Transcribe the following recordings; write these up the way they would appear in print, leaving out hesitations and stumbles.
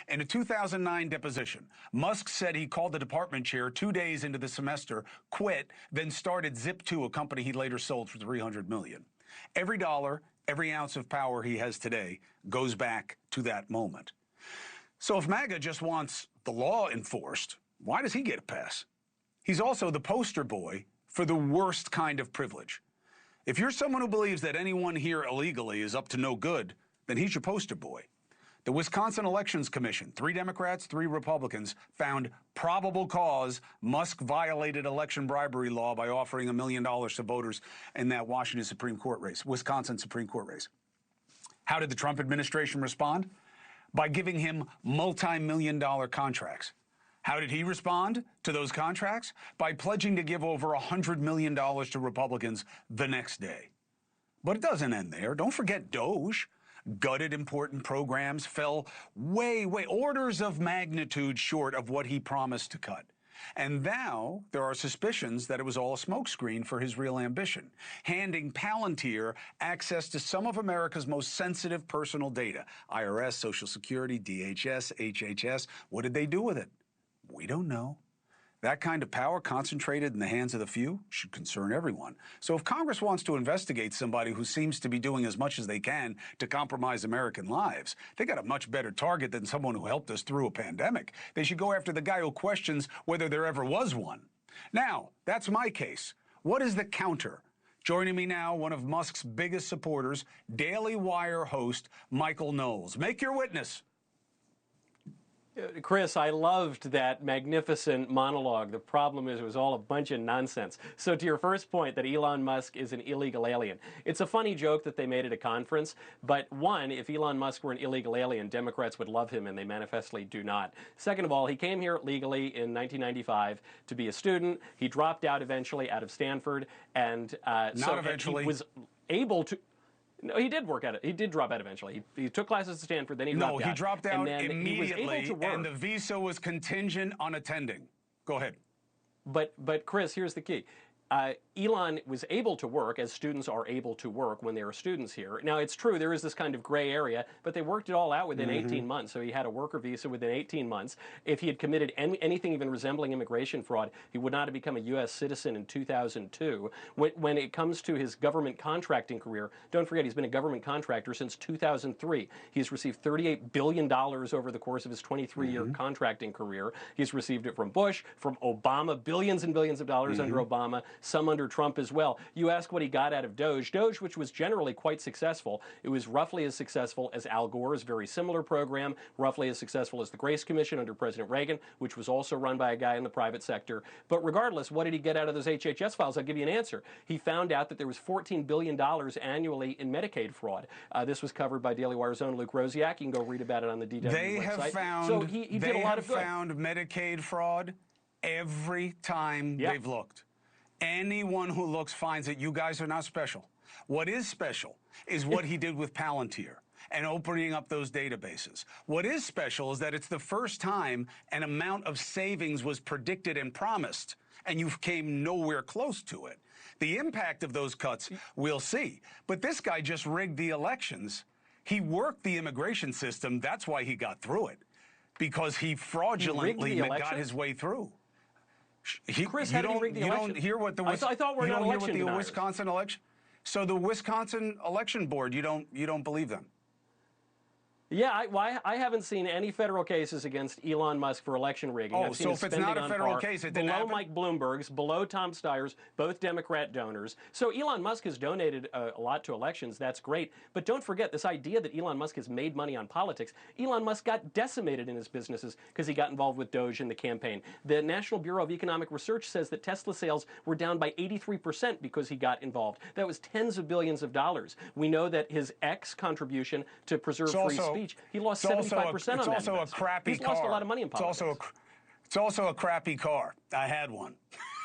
In a 2009 deposition, Musk said he called the department chair 2 days into the semester, quit, then started Zip2, a company he later sold for $300 million. Every dollar, every ounce of power he has today goes back to that moment. So if MAGA just wants the law enforced, why does he get a pass? He's also the poster boy for the worst kind of privilege. If you're someone who believes that anyone here illegally is up to no good, then he's your poster boy. The Wisconsin Elections Commission, 3 Democrats, 3 Republicans, found probable cause Musk violated election bribery law by offering $1 million to voters in that Wisconsin Supreme Court race. How did the Trump administration respond? By giving him multi-million-dollar contracts. How did he respond to those contracts? By pledging to give over $100 million to Republicans the next day. But it doesn't end there. Don't forget Doge. Gutted important programs, fell way, orders of magnitude short of what he promised to cut. And now there are suspicions that it was all a smokescreen for his real ambition, handing Palantir access to some of America's most sensitive personal data. IRS, Social Security, DHS, HHS. What did they do with it? We don't know. That kind of power concentrated in the hands of the few should concern everyone. So if Congress wants to investigate somebody who seems to be doing as much as they can to compromise American lives, they got a much better target than someone who helped us through a pandemic. They should go after the guy who questions whether there ever was one. Now, that's my case. What is the counter? Joining me now, one of Musk's biggest supporters, Daily Wire host Michael Knowles. Make your witness. Chris, I loved that magnificent monologue. The problem is it was all a bunch of nonsense. So to your first point that Elon Musk is an illegal alien, it's a funny joke that they made at a conference, but one, if Elon Musk were an illegal alien, Democrats would love him, and they manifestly do not. Second of all, he came here legally in 1995 to be a student. He dropped out eventually out of Stanford, and he was able to... No, he did work at it. He did drop out eventually. He took classes at Stanford, then he dropped out. No, he dropped out immediately, he was able to work. And the visa was contingent on attending. Go ahead. But Chris, here's the key. Elon was able to work, as students are able to work when they are students here. Now, it's true, there is this kind of gray area, but they worked it all out within 18 months. So he had a worker visa within 18 months. If he had committed anything even resembling immigration fraud, he would not have become a U.S. citizen in 2002. When it comes to his government contracting career, don't forget, he's been a government contractor since 2003. He's received $38 billion over the course of his 23-year contracting career. He's received it from Bush, from Obama, billions and billions of dollars under Obama, some under Trump as well. You ask what he got out of Doge, which was generally quite successful. It was roughly as successful as Al Gore's very similar program, roughly as successful as the Grace Commission under President Reagan, which was also run by a guy in the private sector. But regardless, what did he get out of those HHS files? I'll give you an answer. He found out that there was $14 billion annually in Medicaid fraud. This was covered by Daily Wire's own Luke Rosiak. You can go read about it on the DW website. So he did a lot of good. They have found Medicaid fraud every time they've looked. Anyone who looks finds that you guys are not special. What is special is what he did with Palantir and opening up those databases. What is special is that it's the first time an amount of savings was predicted and promised, and you came nowhere close to it. The impact of those cuts, we'll see. But this guy just rigged the elections. He worked the immigration system. That's why he got through it, because he fraudulently got his way through. Chris, how did he rig the election? You don't hear what the I thought we're not election deniers. Wisconsin election. So the Wisconsin election board, you don't believe them? Yeah, I haven't seen any federal cases against Elon Musk for election rigging. Oh, so if it's not a federal case, it didn't happen? Below Mike Bloomberg's, below Tom Steyer's, both Democrat donors. So Elon Musk has donated a lot to elections. That's great. But don't forget this idea that Elon Musk has made money on politics. Elon Musk got decimated in his businesses because he got involved with Doge in the campaign. The National Bureau of Economic Research says that Tesla sales were down by 83% because he got involved. That was tens of billions of dollars. We know that his X contribution to preserve free speech, he lost 75% on that. It's also a crappy car. He's lost a lot of money in politics. It's also a crappy car. I had one.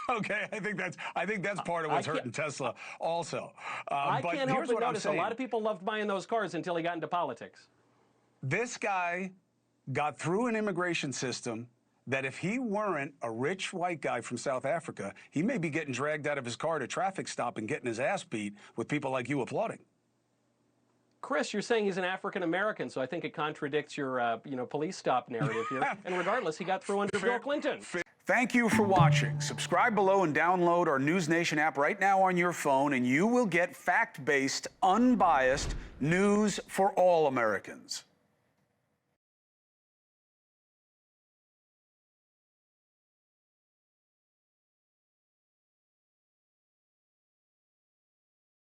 Okay, I think that's part of what's hurting Tesla also. I can't help but notice a lot of people loved buying those cars until he got into politics. This guy got through an immigration system that if he weren't a rich white guy from South Africa, he may be getting dragged out of his car at a traffic stop and getting his ass beat with people like you applauding. Chris, you're saying he's an African American, so I think it contradicts your, police stop narrative here. And regardless, he got through under Bill Clinton. Thank you for watching. Subscribe below and download our NewsNation app right now on your phone, and you will get fact-based, unbiased news for all Americans.